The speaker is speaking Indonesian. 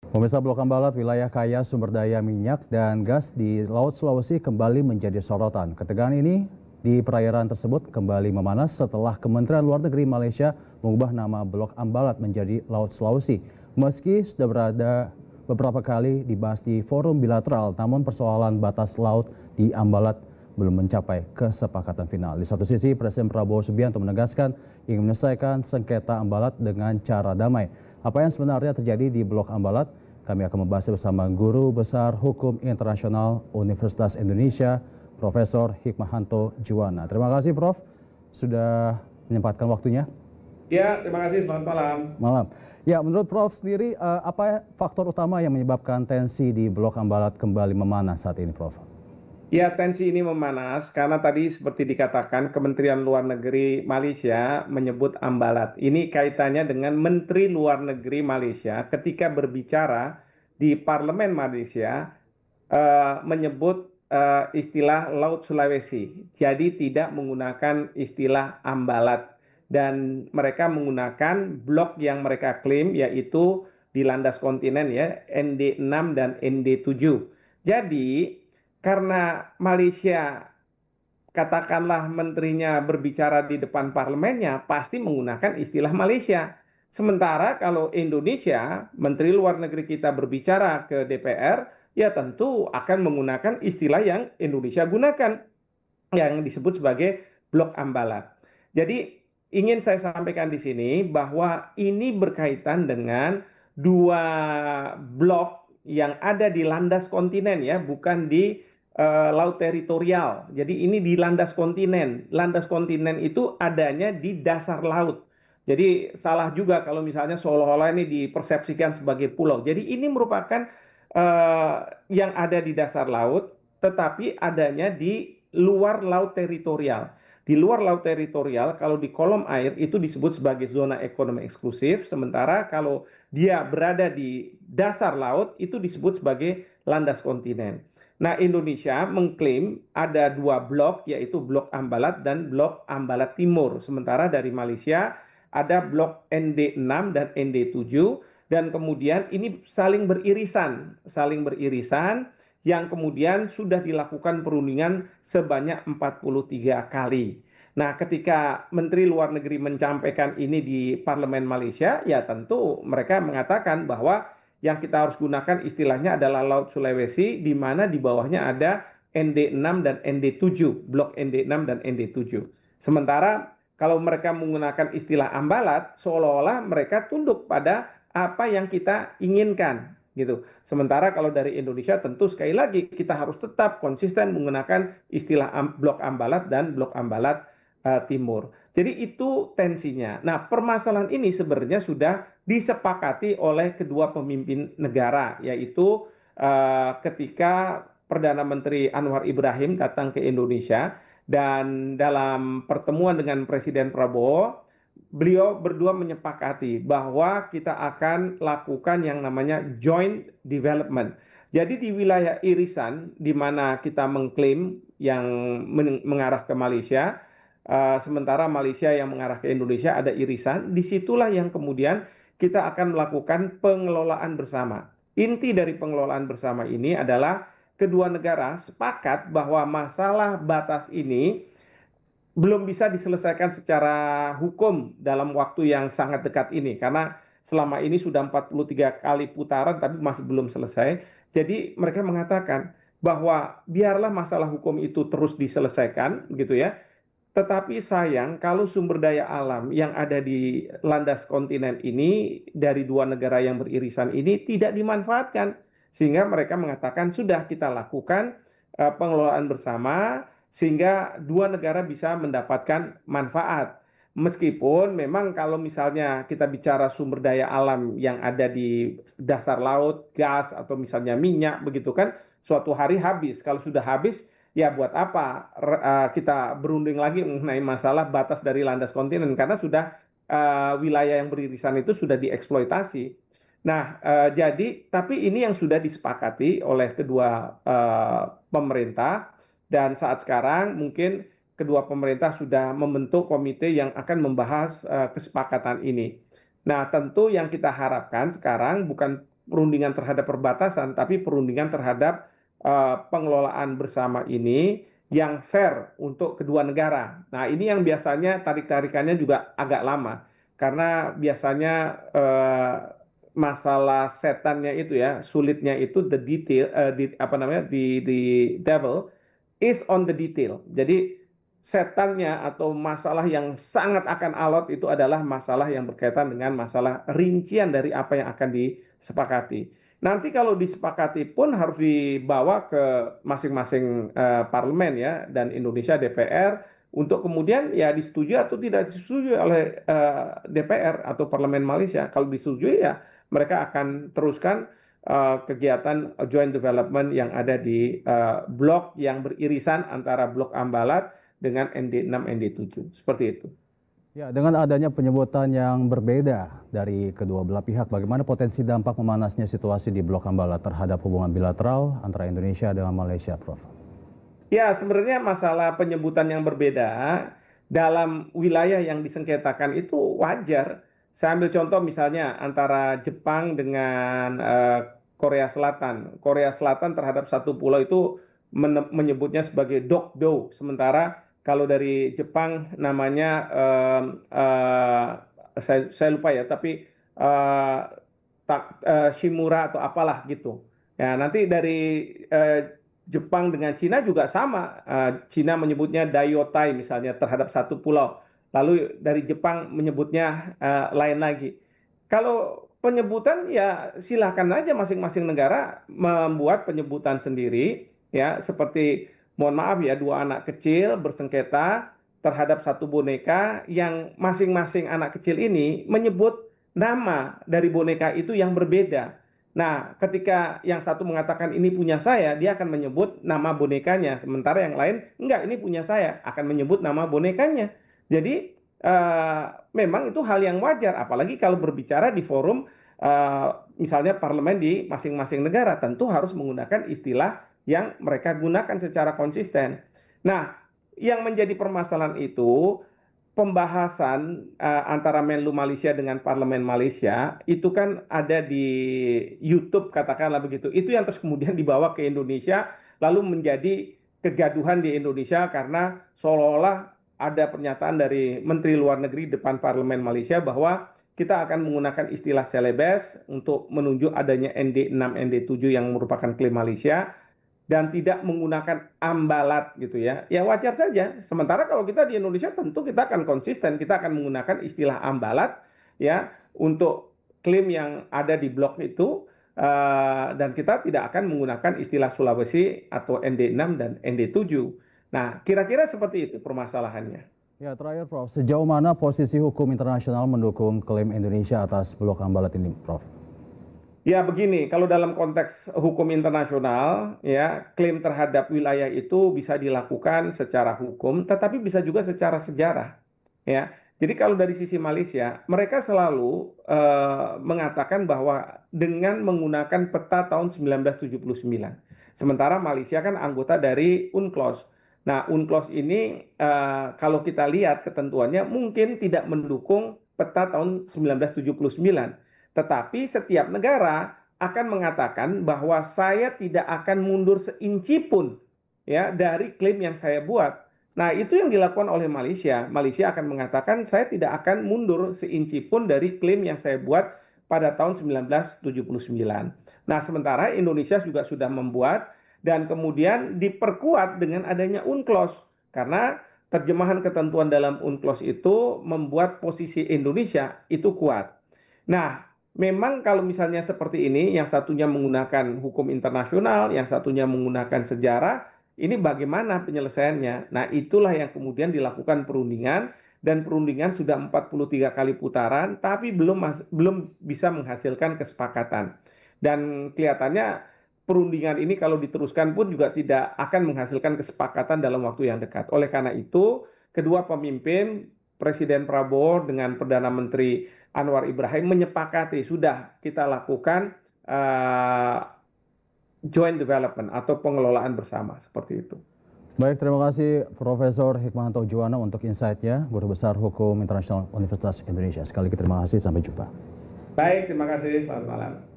Pemirsa Blok Ambalat, wilayah kaya sumber daya minyak dan gas di Laut Sulawesi kembali menjadi sorotan. Ketegangan ini di perairan tersebut kembali memanas setelah Kementerian Luar Negeri Malaysia mengubah nama Blok Ambalat menjadi Laut Sulawesi. Meski sudah berada beberapa kali dibahas di forum bilateral, namun persoalan batas laut di Ambalat belum mencapai kesepakatan final. Di satu sisi, Presiden Prabowo Subianto menegaskan ingin menyelesaikan sengketa Ambalat dengan cara damai. Apa yang sebenarnya terjadi di Blok Ambalat? Kami akan membahasnya bersama Guru Besar Hukum Internasional Universitas Indonesia, Profesor Hikmahanto Juwana. Terima kasih Prof. sudah menyempatkan waktunya. Ya, terima kasih. Selamat malam. Malam. Ya, menurut Prof sendiri, apa faktor utama yang menyebabkan tensi di Blok Ambalat kembali memanas saat ini, Prof? Ya, tensi ini memanas karena tadi seperti dikatakan Kementerian Luar Negeri Malaysia menyebut Ambalat. Ini kaitannya dengan Menteri Luar Negeri Malaysia ketika berbicara di Parlemen Malaysia menyebut istilah Laut Sulawesi. Jadi tidak menggunakan istilah Ambalat. Dan mereka menggunakan blok yang mereka klaim yaitu di landas kontinen ya, ND6 dan ND7. Jadi karena Malaysia katakanlah menterinya berbicara di depan parlemennya pasti menggunakan istilah Malaysia. Sementara kalau Indonesia, Menteri Luar Negeri kita berbicara ke DPR, ya tentu akan menggunakan istilah yang Indonesia gunakan, yang disebut sebagai blok Ambalat. Jadi ingin saya sampaikan di sini bahwa ini berkaitan dengan dua blok yang ada di landas kontinen ya, bukan di laut teritorial. Jadi ini di landas kontinen. Landas kontinen itu adanya di dasar laut. Jadi salah juga kalau misalnya seolah-olah ini dipersepsikan sebagai pulau. Jadi ini merupakan yang ada di dasar laut, tetapi adanya di luar laut teritorial. Di luar laut teritorial, kalau di kolom air itu disebut sebagai zona ekonomi eksklusif, sementara kalau dia berada di dasar laut itu disebut sebagai landas kontinen. Nah, Indonesia mengklaim ada dua blok, yaitu blok Ambalat dan blok Ambalat Timur. Sementara dari Malaysia ada blok ND6 dan ND7, dan kemudian ini saling beririsan yang kemudian sudah dilakukan perundingan sebanyak 43 kali. Nah, ketika Menteri Luar Negeri menyampaikan ini di Parlemen Malaysia, ya tentu mereka mengatakan bahwa yang kita harus gunakan istilahnya adalah Laut Sulawesi, di mana di bawahnya ada ND6 dan ND7, blok ND6 dan ND7. Sementara kalau mereka menggunakan istilah Ambalat, seolah-olah mereka tunduk pada apa yang kita inginkan gitu. Sementara kalau dari Indonesia tentu sekali lagi kita harus tetap konsisten menggunakan istilah blok Ambalat dan blok Ambalat Timur. Jadi itu tensinya. Nah, permasalahan ini sebenarnya sudah disepakati oleh kedua pemimpin negara, yaitu ketika Perdana Menteri Anwar Ibrahim datang ke Indonesia dan dalam pertemuan dengan Presiden Prabowo, beliau berdua menyepakati bahwa kita akan lakukan yang namanya joint development. Jadi di wilayah irisan di mana kita mengklaim yang mengarah ke Malaysia, sementara Malaysia yang mengarah ke Indonesia ada irisan, disitulah yang kemudian kita akan melakukan pengelolaan bersama. Inti dari pengelolaan bersama ini adalah kedua negara sepakat bahwa masalah batas ini belum bisa diselesaikan secara hukum dalam waktu yang sangat dekat ini, karena selama ini sudah 43 kali putaran tapi masih belum selesai. Jadi mereka mengatakan bahwa biarlah masalah hukum itu terus diselesaikan gitu ya. Tetapi sayang kalau sumber daya alam yang ada di landas kontinen ini dari dua negara yang beririsan ini tidak dimanfaatkan. Sehingga mereka mengatakan sudah kita lakukan pengelolaan bersama sehingga dua negara bisa mendapatkan manfaat. Meskipun memang kalau misalnya kita bicara sumber daya alam yang ada di dasar laut, gas atau misalnya minyak begitu kan, suatu hari habis. Kalau sudah habis, ya buat apa kita berunding lagi mengenai masalah batas dari landas kontinen, karena sudah wilayah yang beririsan itu sudah dieksploitasi. Nah, jadi tapi ini yang sudah disepakati oleh kedua pemerintah, dan saat sekarang mungkin kedua pemerintah sudah membentuk komite yang akan membahas kesepakatan ini. Nah, tentu yang kita harapkan sekarang bukan perundingan terhadap perbatasan, tapi perundingan terhadap pengelolaan bersama ini yang fair untuk kedua negara. Nah, ini yang biasanya tarik-tarikannya juga agak lama, karena biasanya masalah setannya itu ya, sulitnya itu the detail, the devil is on the detail. Jadi setannya atau masalah yang sangat akan alot itu adalah masalah yang berkaitan dengan masalah rincian dari apa yang akan disepakati. Nanti kalau disepakati pun harus dibawa ke masing-masing parlemen ya, dan Indonesia DPR untuk kemudian ya disetujui atau tidak disetujui oleh DPR atau parlemen Malaysia. Kalau disetujui ya mereka akan teruskan kegiatan joint development yang ada di blok yang beririsan antara blok Ambalat dengan ND6, ND7. Seperti itu. Ya, dengan adanya penyebutan yang berbeda dari kedua belah pihak, bagaimana potensi dampak memanasnya situasi di blok Ambalat terhadap hubungan bilateral antara Indonesia dengan Malaysia, Prof? Ya, sebenarnya masalah penyebutan yang berbeda dalam wilayah yang disengketakan itu wajar. Saya ambil contoh misalnya antara Jepang dengan Korea Selatan. Korea Selatan terhadap satu pulau itu menyebutnya sebagai Dokdo, sementara kalau dari Jepang namanya saya lupa ya, tapi Shimura atau apalah gitu. Ya, nanti dari Jepang dengan Cina juga sama. Cina menyebutnya Daiotai misalnya terhadap satu pulau. Lalu dari Jepang menyebutnya lain lagi. Kalau penyebutan ya silahkan aja masing-masing negara membuat penyebutan sendiri ya, seperti mohon maaf ya, dua anak kecil bersengketa terhadap satu boneka yang masing-masing anak kecil ini menyebut nama dari boneka itu yang berbeda. Nah, ketika yang satu mengatakan ini punya saya, dia akan menyebut nama bonekanya, sementara yang lain enggak, ini punya saya, akan menyebut nama bonekanya. Jadi memang itu hal yang wajar, apalagi kalau berbicara di forum misalnya parlemen di masing-masing negara, tentu harus menggunakan istilah yang mereka gunakan secara konsisten. Nah, yang menjadi permasalahan itu pembahasan antara Menlu Malaysia dengan Parlemen Malaysia itu kan ada di YouTube katakanlah begitu. Itu yang terus kemudian dibawa ke Indonesia lalu menjadi kegaduhan di Indonesia karena seolah-olah ada pernyataan dari Menteri Luar Negeri depan Parlemen Malaysia bahwa kita akan menggunakan istilah selebes untuk menunjuk adanya ND6, ND7 yang merupakan klaim Malaysia dan tidak menggunakan ambalat gitu ya. Ya wajar saja. Sementara kalau kita di Indonesia tentu kita akan konsisten, kita akan menggunakan istilah ambalat ya untuk klaim yang ada di blok itu dan kita tidak akan menggunakan istilah Sulawesi atau ND6 dan ND7. Nah, kira-kira seperti itu permasalahannya. Ya, terakhir Prof, sejauh mana posisi hukum internasional mendukung klaim Indonesia atas blok Ambalat ini, Prof? Ya begini, kalau dalam konteks hukum internasional, ya klaim terhadap wilayah itu bisa dilakukan secara hukum, tetapi bisa juga secara sejarah. Ya, jadi kalau dari sisi Malaysia, mereka selalu mengatakan bahwa dengan menggunakan peta tahun 1979, sementara Malaysia kan anggota dari UNCLOS. Nah, UNCLOS ini kalau kita lihat ketentuannya mungkin tidak mendukung peta tahun 1979. Tetapi setiap negara akan mengatakan bahwa saya tidak akan mundur seinci pun ya dari klaim yang saya buat. Nah, itu yang dilakukan oleh Malaysia. Malaysia akan mengatakan saya tidak akan mundur seinci pun dari klaim yang saya buat pada tahun 1979. Nah, sementara Indonesia juga sudah membuat dan kemudian diperkuat dengan adanya UNCLOS karena terjemahan ketentuan dalam UNCLOS itu membuat posisi Indonesia itu kuat. Nah, memang kalau misalnya seperti ini, yang satunya menggunakan hukum internasional, yang satunya menggunakan sejarah, ini bagaimana penyelesaiannya? Nah, itulah yang kemudian dilakukan perundingan dan perundingan sudah 43 kali putaran, tapi belum bisa menghasilkan kesepakatan. Dan kelihatannya perundingan ini kalau diteruskan pun juga tidak akan menghasilkan kesepakatan dalam waktu yang dekat. Oleh karena itu, kedua pemimpin, Presiden Prabowo dengan Perdana Menteri Anwar Ibrahim menyepakati sudah kita lakukan joint development atau pengelolaan bersama seperti itu. Baik, terima kasih Profesor Hikmahanto Juwana untuk insight-nya, Guru Besar Hukum Internasional Universitas Indonesia. Sekali lagi terima kasih, sampai jumpa. Baik, terima kasih, selamat malam.